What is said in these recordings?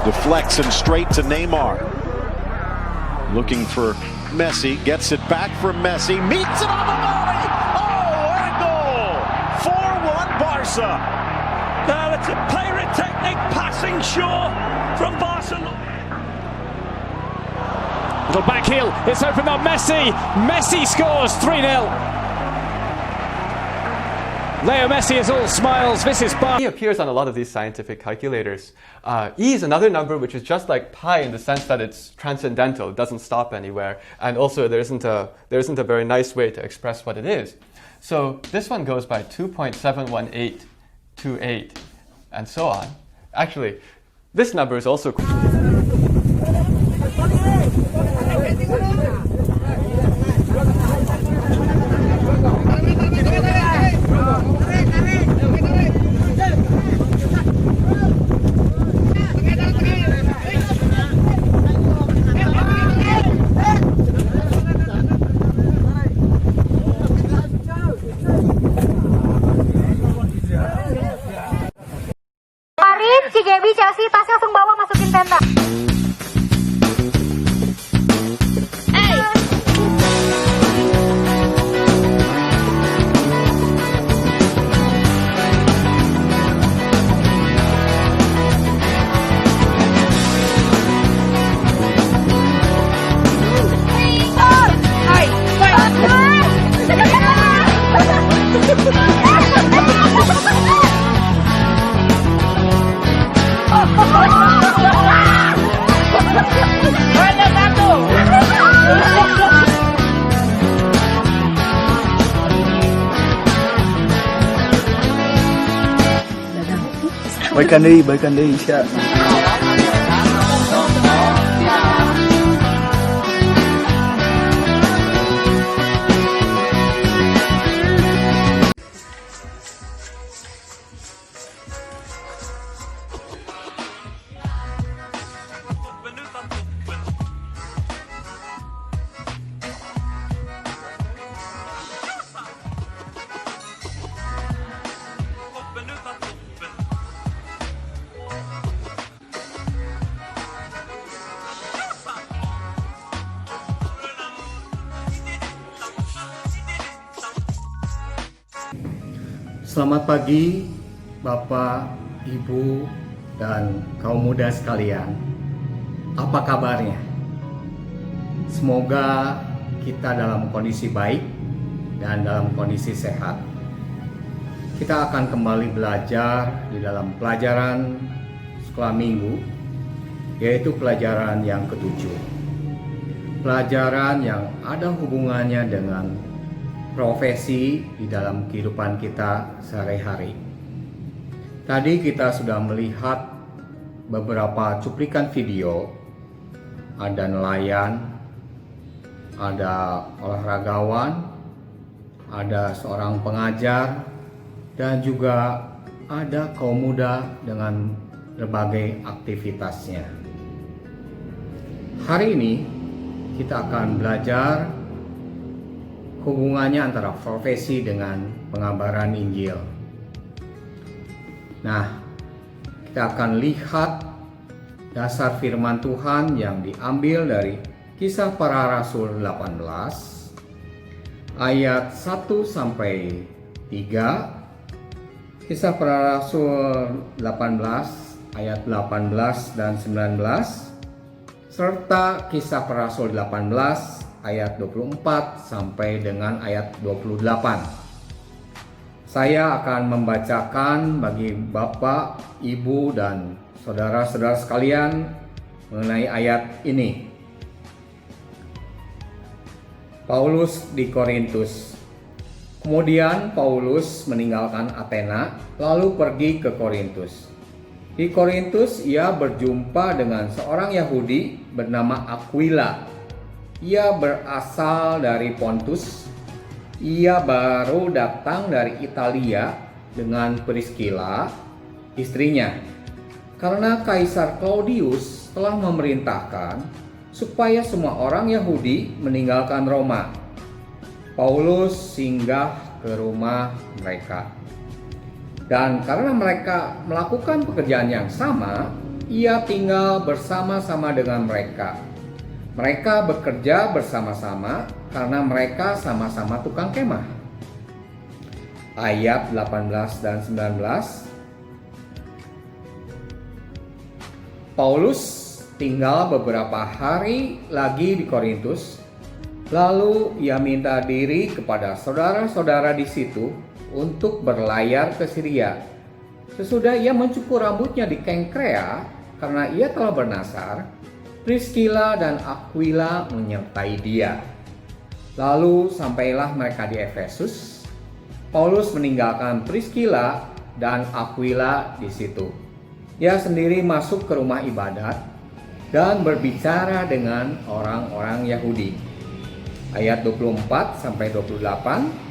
Deflects and straight to Neymar. Looking for Messi, gets it back from Messi, meets it on the volley! Oh, what a goal! 4-1 Barca. Now it's a pyrotechnic passing Shaw from Barcelona. Little back heel, it's opened up Messi. Messi scores 3-0. Leo Messi is all smiles. This is E appears on a lot of these scientific calculators. E is another number which is just like pi in the sense that it's transcendental. It doesn't stop anywhere. And also there isn't a very nice way to express what it is. So this one goes by 2.71828 and so on. Actually, this number is also Si Gaby, Chelsea, tasnya langsung bawa masukin tenda. Baikan deh Isya. Selamat pagi Bapak, Ibu, dan kaum muda sekalian. Apa kabarnya? Semoga kita dalam kondisi baik dan dalam kondisi sehat. Kita akan kembali belajar di dalam pelajaran sekolah minggu, yaitu pelajaran yang ketujuh. Pelajaran yang ada hubungannya dengan profesi di dalam kehidupan kita sehari-hari. Tadi kita sudah melihat beberapa cuplikan video. Ada nelayan, ada olahragawan, ada seorang pengajar, dan juga ada kaum muda dengan berbagai aktivitasnya. Hari ini kita akan belajar hubungannya antara profesi dengan pengabaran Injil. Nah, kita akan lihat dasar firman Tuhan yang diambil dari Kisah Para Rasul 18 ayat 1 sampai 3, Kisah Para Rasul 18 ayat 18 dan 19, serta Kisah Para Rasul 18 ayat 24 sampai dengan ayat 28. Saya akan membacakan bagi Bapak, Ibu, dan saudara-saudara sekalian mengenai ayat ini. Paulus di Korintus. Kemudian Paulus meninggalkan Athena lalu pergi ke Korintus. Di Korintus ia berjumpa dengan seorang Yahudi bernama Aquila. Ia berasal dari Pontus. Ia baru datang dari Italia dengan Priscilla, istrinya. Karena Kaisar Claudius telah memerintahkan supaya semua orang Yahudi meninggalkan Roma. Paulus singgah ke rumah mereka. Dan karena mereka melakukan pekerjaan yang sama, ia tinggal bersama-sama dengan mereka. Mereka bekerja bersama-sama karena mereka sama-sama tukang kemah. Ayat 18 dan 19. Paulus tinggal beberapa hari lagi di Korintus, lalu ia minta diri kepada saudara-saudara di situ untuk berlayar ke Syria. Sesudah ia mencukur rambutnya di Kengkrea karena ia telah bernasar, Priscilla dan Aquila menyertai dia. Lalu sampailah mereka di Efesus. Paulus meninggalkan Priscilla dan Aquila di situ. Ia sendiri masuk ke rumah ibadat dan berbicara dengan orang-orang Yahudi. Ayat 24 sampai 28.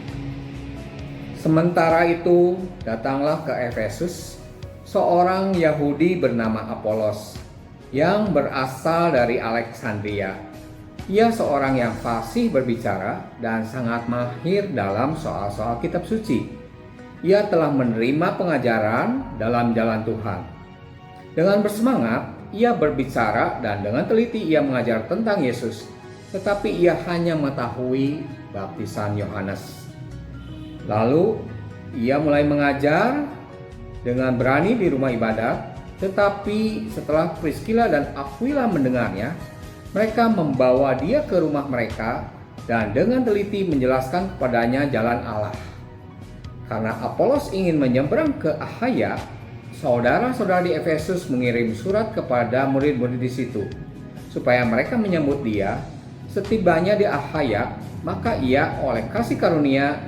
Sementara itu datanglah ke Efesus seorang Yahudi bernama Apolos yang berasal dari Alexandria. Ia seorang yang fasih berbicara dan sangat mahir dalam soal-soal kitab suci. Ia telah menerima pengajaran dalam jalan Tuhan. Dengan bersemangat, ia berbicara dan dengan teliti ia mengajar tentang Yesus. Tetapi ia hanya mengetahui baptisan Yohanes. Lalu ia mulai mengajar dengan berani di rumah ibadat. Tetapi setelah Priscilla dan Aquila mendengarnya, mereka membawa dia ke rumah mereka dan dengan teliti menjelaskan kepadanya jalan Allah. Karena Apolos ingin menyeberang ke Akhaya, saudara-saudara di Efesus mengirim surat kepada murid-murid di situ, supaya mereka menyambut dia. Setibanya di Akhaya, maka ia oleh kasih karunia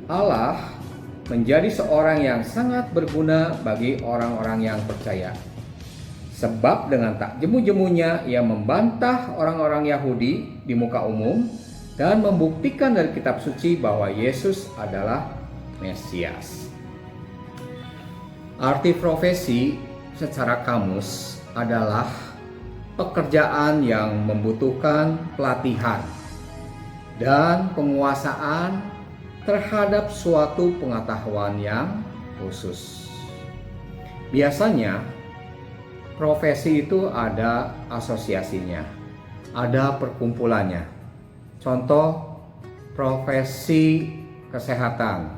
Allah menjadi seorang yang sangat berguna bagi orang-orang yang percaya. Sebab dengan tak jemu-jemunya ia membantah orang-orang Yahudi di muka umum dan membuktikan dari kitab suci bahwa Yesus adalah Mesias. Arti profesi secara kamus adalah pekerjaan yang membutuhkan pelatihan dan penguasaan terhadap suatu pengetahuan yang khusus. Biasanya profesi itu ada asosiasinya, ada perkumpulannya. Contoh profesi kesehatan,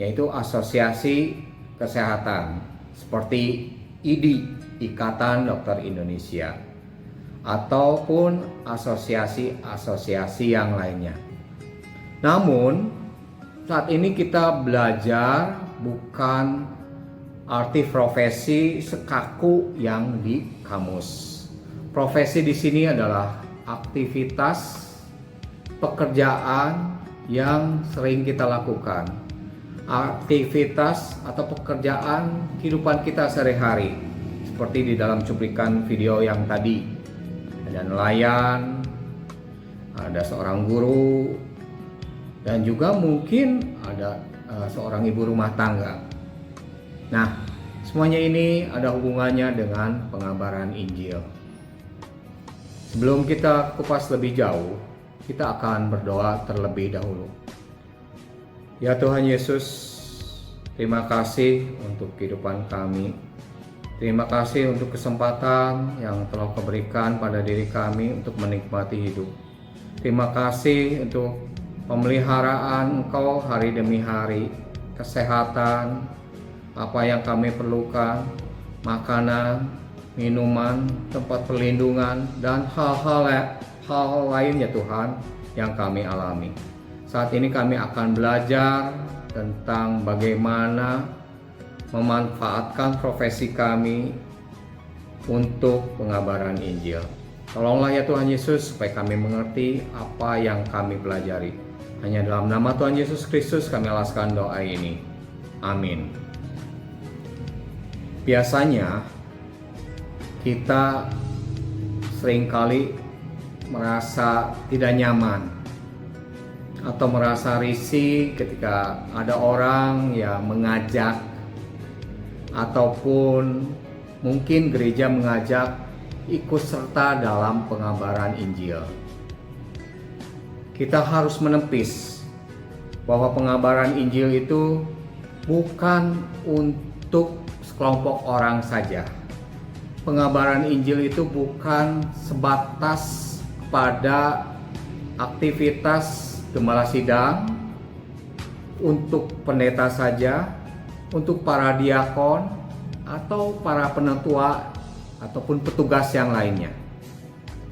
yaitu asosiasi kesehatan seperti IDI, Ikatan Dokter Indonesia, ataupun asosiasi-asosiasi yang lainnya. Namun saat ini kita belajar bukan arti profesi sekaku yang di kamus. Profesi di sini adalah aktivitas pekerjaan yang sering kita lakukan. Aktivitas atau pekerjaan kehidupan kita sehari-hari. Seperti di dalam cuplikan video yang tadi. Ada nelayan, ada seorang guru, dan juga mungkin ada seorang ibu rumah tangga. Nah, semuanya ini ada hubungannya dengan pengabaran Injil. Sebelum kita kupas lebih jauh, kita akan berdoa terlebih dahulu. Ya Tuhan Yesus, terima kasih untuk kehidupan kami. Terima kasih untuk kesempatan yang telah Kau berikan pada diri kami untuk menikmati hidup. Terima kasih untuk pemeliharaan Engkau hari demi hari, kesehatan, apa yang kami perlukan, makanan, minuman, tempat perlindungan, dan hal-hal lain ya Tuhan yang kami alami. Saat ini kami akan belajar tentang bagaimana memanfaatkan profesi kami untuk pengabaran Injil. Tolonglah ya Tuhan Yesus supaya kami mengerti apa yang kami pelajari. Hanya dalam nama Tuhan Yesus Kristus kami alaskan doa ini. Amin. Biasanya kita seringkali merasa tidak nyaman atau merasa risih ketika ada orang yang mengajak ataupun mungkin gereja mengajak ikut serta dalam pengabaran Injil. Kita harus menepis bahwa pengabaran Injil itu bukan untuk sekelompok orang saja, pengabaran Injil itu bukan sebatas pada aktivitas gembala sidang, untuk pendeta saja, untuk para diakon, atau para penatua, ataupun petugas yang lainnya.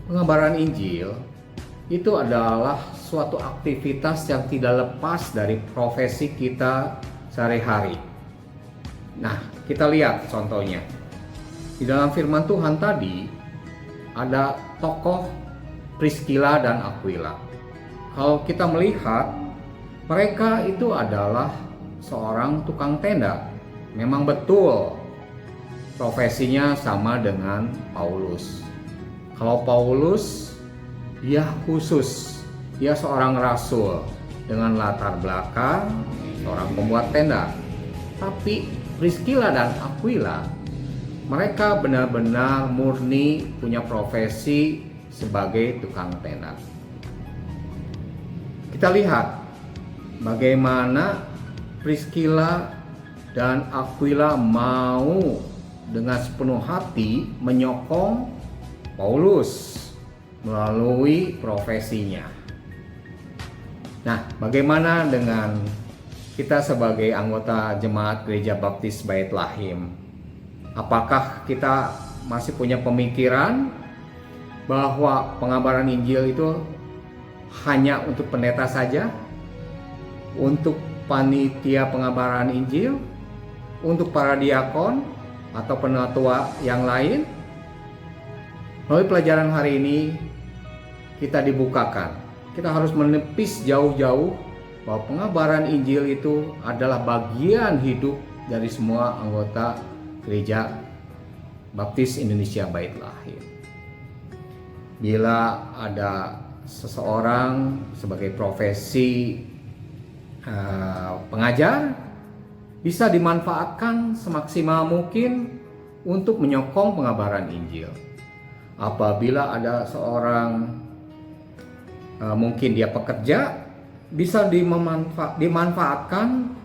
Pengabaran Injil itu adalah suatu aktivitas yang tidak lepas dari profesi kita sehari-hari. Nah, kita lihat contohnya. Di dalam firman Tuhan tadi, ada tokoh Priscilla dan Aquila. Kalau kita melihat, mereka itu adalah seorang tukang tenda. Memang betul, profesinya sama dengan Paulus. Kalau Paulus, dia khusus, dia seorang rasul dengan latar belakang seorang pembuat tenda. Tapi Priscilla dan Aquila, mereka benar-benar murni punya profesi sebagai tukang tenda. Kita lihat bagaimana Priscilla dan Aquila mau dengan sepenuh hati menyokong Paulus melalui profesinya. Nah, bagaimana dengan kita sebagai anggota jemaat Gereja Baptis Bait Lahim? Apakah kita masih punya pemikiran bahwa pengabaran Injil itu hanya untuk pendeta saja, untuk panitia pengabaran Injil, untuk para diakon atau penatua yang lain? Melalui pelajaran hari ini kita dibukakan. Kita harus menepis jauh-jauh bahwa pengabaran Injil itu adalah bagian hidup dari semua anggota Gereja Baptis Indonesia Bait Lahim. Bila ada seseorang sebagai profesi pengajar, bisa dimanfaatkan semaksimal mungkin untuk menyokong pengabaran Injil. Apabila ada seorang mungkin dia pekerja, bisa dimanfaatkan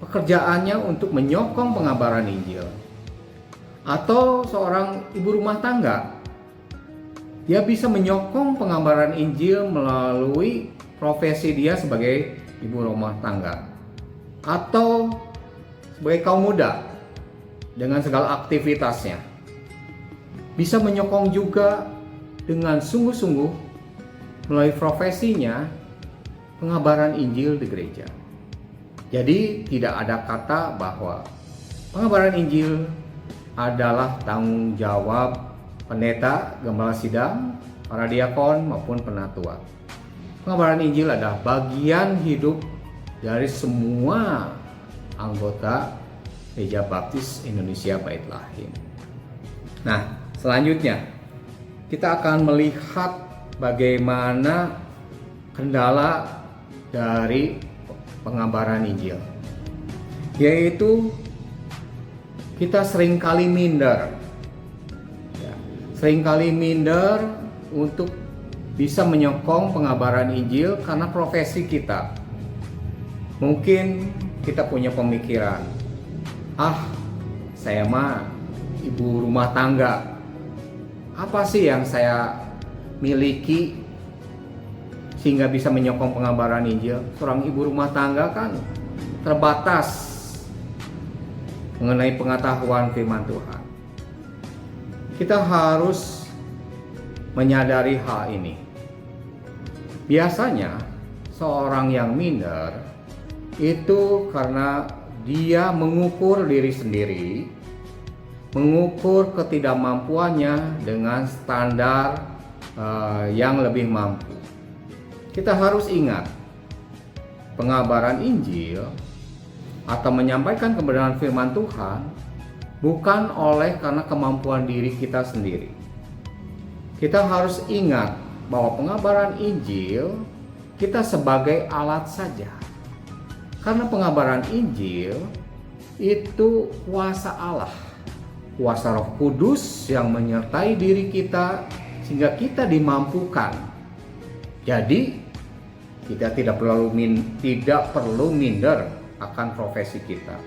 pekerjaannya untuk menyokong pengabaran Injil. Atau seorang ibu rumah tangga, dia bisa menyokong pengabaran Injil melalui profesi dia sebagai ibu rumah tangga. Atau sebagai kaum muda dengan segala aktivitasnya, bisa menyokong juga dengan sungguh-sungguh melalui profesinya pengabaran Injil di gereja. Jadi tidak ada kata bahwa pengabaran Injil adalah tanggung jawab pendeta, gembala sidang, para diakon maupun penatua. Pengabaran Injil adalah bagian hidup dari semua anggota Gereja Baptis Indonesia Bait Lahim. Nah, selanjutnya kita akan melihat bagaimana kendala dari pengabaran Injil, yaitu kita seringkali minder, seringkali minder untuk bisa menyokong pengabaran Injil karena profesi kita. Mungkin kita punya pemikiran, saya mah ibu rumah tangga, apa sih yang saya miliki sehingga bisa menyokong pengabaran Injil? Seorang ibu rumah tangga kan terbatas mengenai pengetahuan firman Tuhan. Kita harus menyadari hal ini. Biasanya seorang yang minder itu karena dia mengukur diri sendiri, mengukur ketidakmampuannya dengan standar yang lebih mampu. Kita harus ingat, pengabaran Injil atau menyampaikan kebenaran firman Tuhan bukan oleh karena kemampuan diri kita sendiri. Kita harus ingat bahwa pengabaran Injil kita sebagai alat saja. Karena pengabaran Injil itu kuasa Allah, kuasa Roh Kudus yang menyertai diri kita sehingga kita dimampukan. Jadi kita tidak perlu minder akan profesi kita.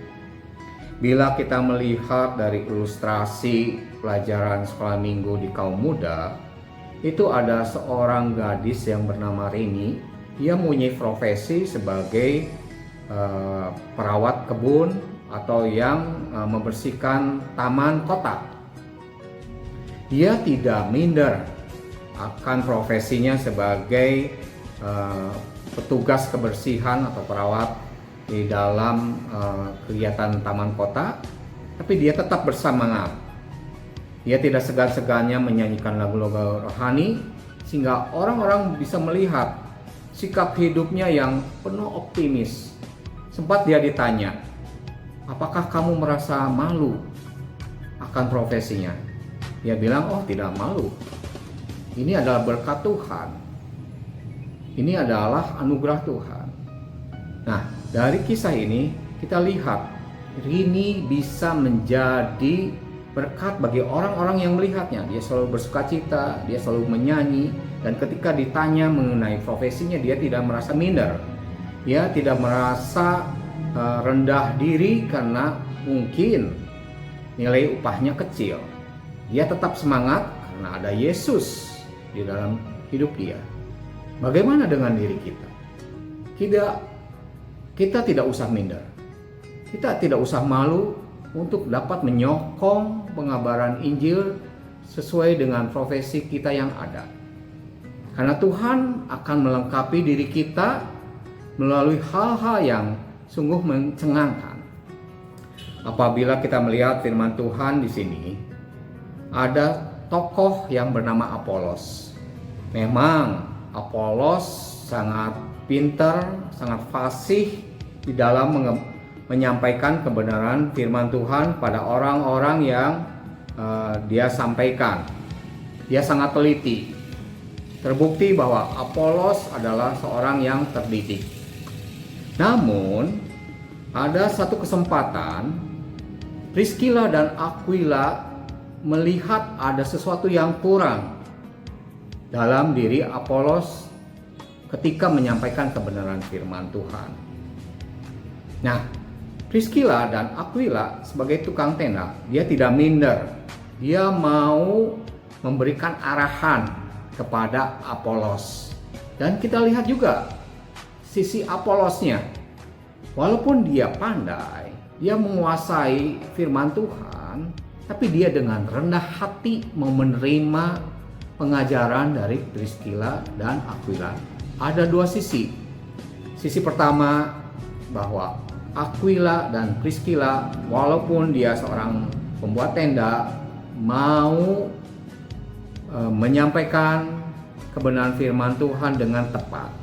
Bila kita melihat dari ilustrasi pelajaran sekolah minggu di kaum muda, itu ada seorang gadis yang bernama Rini. Dia mempunyai profesi sebagai perawat kebun atau yang membersihkan taman kota. Dia tidak minder akan profesinya sebagai petugas kebersihan atau perawat di dalam kegiatan taman kota, tapi dia tetap bersemangat. Dia tidak segan-segannya menyanyikan lagu-lagu rohani sehingga orang-orang bisa melihat sikap hidupnya yang penuh optimis. Sempat dia ditanya, apakah kamu merasa malu akan profesinya? Dia bilang, oh tidak malu. Ini adalah berkat Tuhan. Ini adalah anugerah Tuhan. Nah, dari kisah ini kita lihat Rini bisa menjadi berkat bagi orang-orang yang melihatnya. Dia selalu bersukacita, dia selalu menyanyi, dan ketika ditanya mengenai profesinya, dia tidak merasa minder. Dia tidak merasa rendah diri karena mungkin nilai upahnya kecil. Dia tetap semangat karena ada Yesus di dalam hidup dia. Bagaimana dengan diri kita? Kita tidak usah minder. Kita tidak usah malu untuk dapat menyokong pengabaran Injil sesuai dengan profesi kita yang ada. Karena Tuhan akan melengkapi diri kita melalui hal-hal yang sungguh mencengangkan. Apabila kita melihat firman Tuhan di sini, ada tokoh yang bernama Apolos. Memang Apolos sangat pintar, sangat fasih di dalam menyampaikan kebenaran firman Tuhan pada orang-orang yang dia sampaikan. Dia sangat teliti. Terbukti bahwa Apolos adalah seorang yang terdidik. Namun, ada satu kesempatan Priscilla dan Aquila melihat ada sesuatu yang kurang dalam diri Apolos ketika menyampaikan kebenaran firman Tuhan. Nah, Priscilla dan Aquila sebagai tukang tenda, dia tidak minder. Dia mau memberikan arahan kepada Apolos. Dan kita lihat juga sisi Apolosnya. Walaupun dia pandai, dia menguasai firman Tuhan, tapi dia dengan rendah hati mau menerima pengajaran dari Priscilla dan Aquila. Ada dua sisi. Sisi pertama bahwa Aquila dan Priscilla, walaupun dia seorang pembuat tenda, mau menyampaikan kebenaran firman Tuhan dengan tepat.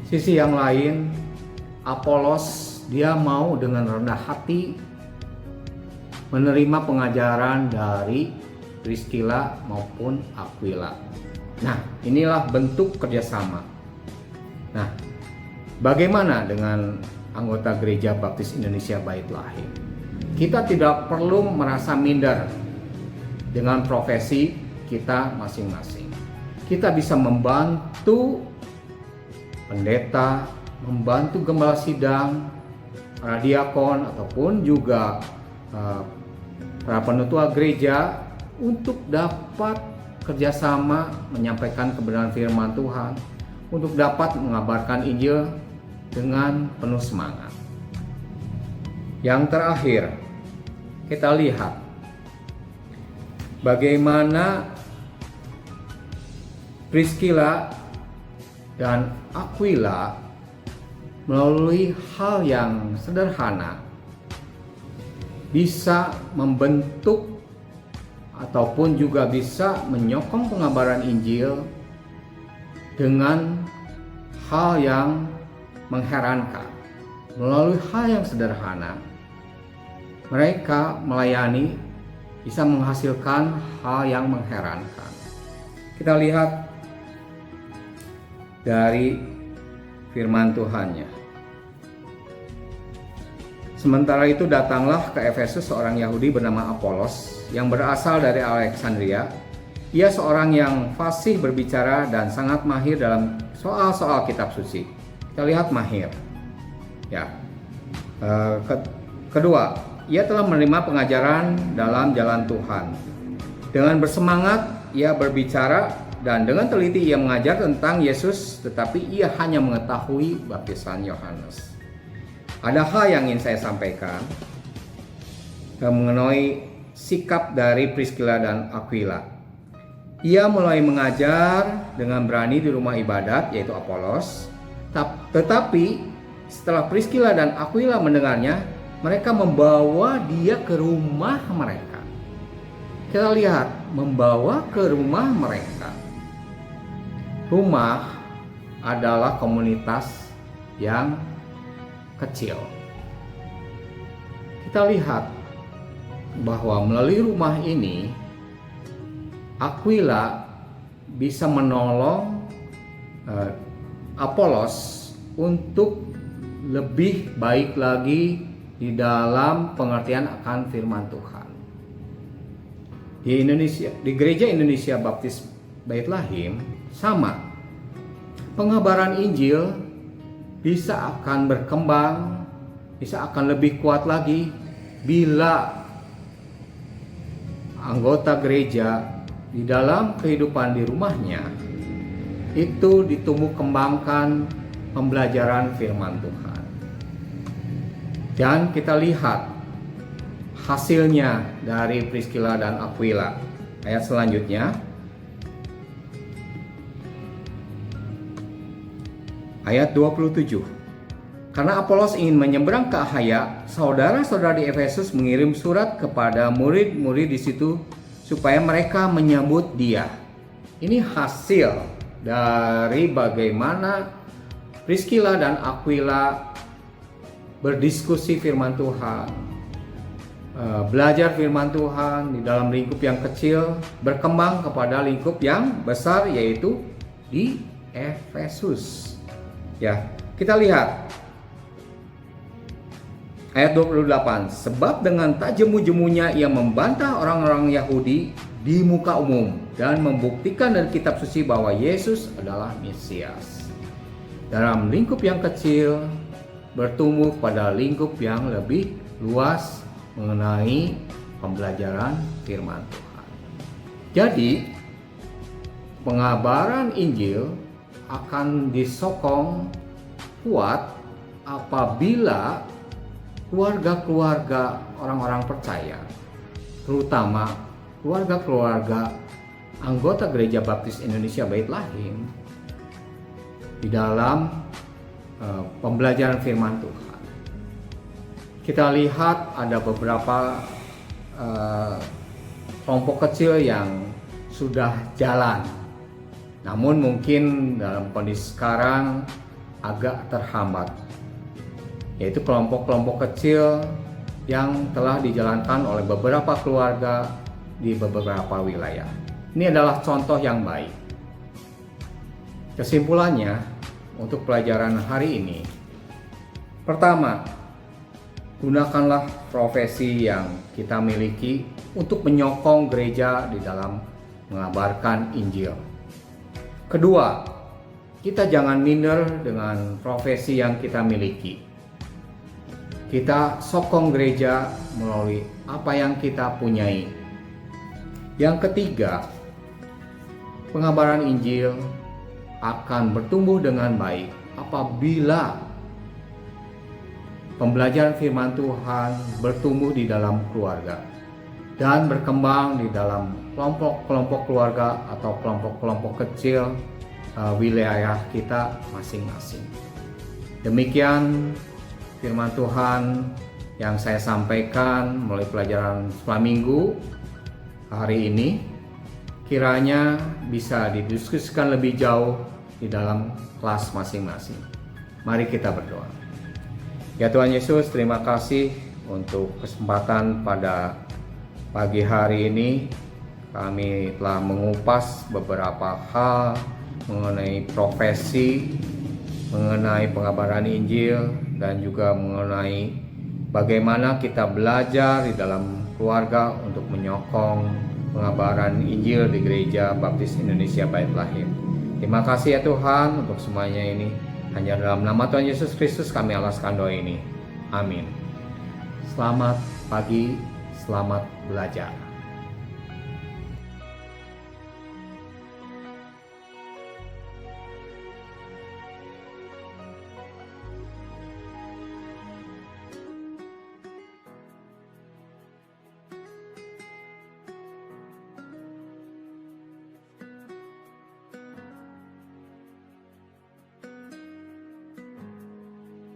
Sisi yang lain, Apolos, dia mau dengan rendah hati menerima pengajaran dari Priscilla maupun Aquila. Nah, inilah bentuk kerjasama. Nah, bagaimana dengan anggota Gereja Baptis Indonesia Bait Lahir? Kita tidak perlu merasa minder dengan profesi kita masing-masing. Kita bisa membantu pendeta, membantu gembala sidang, para diakon, ataupun juga para penutua gereja untuk dapat kerjasama menyampaikan kebenaran firman Tuhan, untuk dapat mengabarkan Injil dengan penuh semangat. Yang terakhir, kita lihat bagaimana Priscilla dan Aquila melalui hal yang sederhana bisa membentuk ataupun juga bisa menyokong pengabaran Injil dengan hal yang mengherankan. Melalui hal yang sederhana, mereka melayani bisa menghasilkan hal yang mengherankan. Kita lihat dari firman Tuhannya. Sementara itu datanglah ke Efesus seorang Yahudi bernama Apolos yang berasal dari Alexandria. Ia seorang yang fasih berbicara dan sangat mahir dalam soal-soal kitab suci. Kita lihat mahir. Ya. Kedua, ia telah menerima pengajaran dalam jalan Tuhan. Dengan bersemangat, ia berbicara dan dengan teliti ia mengajar tentang Yesus, tetapi ia hanya mengetahui baptisan Yohanes. Ada hal yang ingin saya sampaikan mengenai sikap dari Priscilla dan Aquila. Ia mulai mengajar dengan berani di rumah ibadat, yaitu Apolos. Tetapi setelah Priscilla dan Aquila mendengarnya, mereka membawa dia ke rumah mereka. Kita lihat, membawa ke rumah mereka. Rumah adalah komunitas yang kecil. Kita lihat bahwa melalui rumah ini Aquila bisa menolong Apolos untuk lebih baik lagi di dalam pengertian akan firman Tuhan. Di Indonesia, di Gereja Indonesia Baptis Bait Lahim sama. Pengabaran Injil bisa akan berkembang, bisa akan lebih kuat lagi bila anggota gereja di dalam kehidupan di rumahnya itu ditumbuh kembangkan pembelajaran firman Tuhan. Dan kita lihat hasilnya dari Priscilla dan Aquila. Ayat selanjutnya, ayat 27. Karena Apolos ingin menyeberang ke Akhaya, saudara-saudara di Efesus mengirim surat kepada murid-murid di situ supaya mereka menyambut dia. Ini hasil dari bagaimana Priscilla dan Aquila berdiskusi firman Tuhan, belajar firman Tuhan di dalam lingkup yang kecil, berkembang kepada lingkup yang besar, yaitu di Efesus. Ya, kita lihat ayat 28. Sebab dengan tak jemu-jemunya ia membantah orang-orang Yahudi di muka umum dan membuktikan dari kitab suci bahwa Yesus adalah Mesias. Dalam lingkup yang kecil bertumbuh pada lingkup yang lebih luas mengenai pembelajaran firman Tuhan. Jadi, pengabaran Injil akan disokong kuat apabila keluarga-keluarga orang-orang percaya, terutama keluarga-keluarga anggota Gereja Baptis Indonesia Bait Lahim, di dalam pembelajaran firman Tuhan. Kita lihat ada beberapa kelompok kecil yang sudah jalan, namun mungkin dalam kondisi sekarang agak terhambat, yaitu kelompok-kelompok kecil yang telah dijalankan oleh beberapa keluarga di beberapa wilayah. Ini adalah contoh yang baik. Kesimpulannya untuk pelajaran hari ini, pertama, gunakanlah profesi yang kita miliki untuk menyokong gereja di dalam mengabarkan Injil. Kedua, kita jangan minder dengan profesi yang kita miliki. Kita sokong gereja melalui apa yang kita punyai. Yang ketiga, pengabaran Injil akan bertumbuh dengan baik apabila pembelajaran firman Tuhan bertumbuh di dalam keluarga dan berkembang di dalam kelompok-kelompok keluarga atau kelompok-kelompok kecil wilayah kita masing-masing. Demikian firman Tuhan yang saya sampaikan melalui pelajaran sekolah minggu hari ini, kiranya bisa didiskusikan lebih jauh di dalam kelas masing-masing. Mari kita berdoa. Ya Tuhan Yesus, terima kasih untuk kesempatan pada pagi hari ini. Kami telah mengupas beberapa hal mengenai profesi, mengenai pengabaran Injil, dan juga mengenai bagaimana kita belajar di dalam keluarga untuk menyokong pengabaran Injil di Gereja Baptis Indonesia Bait Lahim. Terima kasih ya Tuhan untuk semuanya ini. Hanya dalam nama Tuhan Yesus Kristus kami alaskan doa ini. Amin. Selamat pagi, selamat belajar.